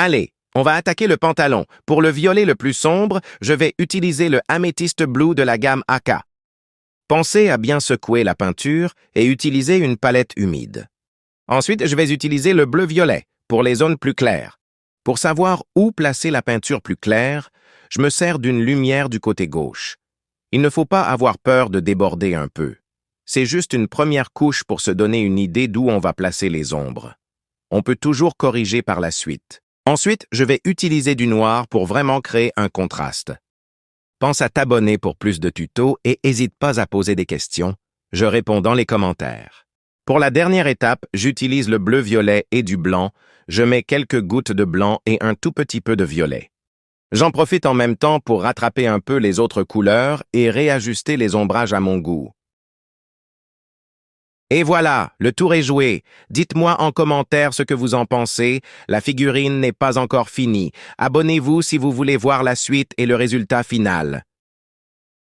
Allez, on va attaquer le pantalon. Pour le violet le plus sombre, je vais utiliser le Amethyst Blue de la gamme AK. Pensez à bien secouer la peinture et utiliser une palette humide. Ensuite, je vais utiliser le bleu-violet pour les zones plus claires. Pour savoir où placer la peinture plus claire, je me sers d'une lumière du côté gauche. Il ne faut pas avoir peur de déborder un peu. C'est juste une première couche pour se donner une idée d'où on va placer les ombres. On peut toujours corriger par la suite. Ensuite, je vais utiliser du noir pour vraiment créer un contraste. Pense à t'abonner pour plus de tutos et n'hésite pas à poser des questions. Je réponds dans les commentaires. Pour la dernière étape, j'utilise le bleu-violet et du blanc. Je mets quelques gouttes de blanc et un tout petit peu de violet. J'en profite en même temps pour rattraper un peu les autres couleurs et réajuster les ombrages à mon goût. Et voilà, le tour est joué. Dites-moi en commentaire ce que vous en pensez. La figurine n'est pas encore finie. Abonnez-vous si vous voulez voir la suite et le résultat final.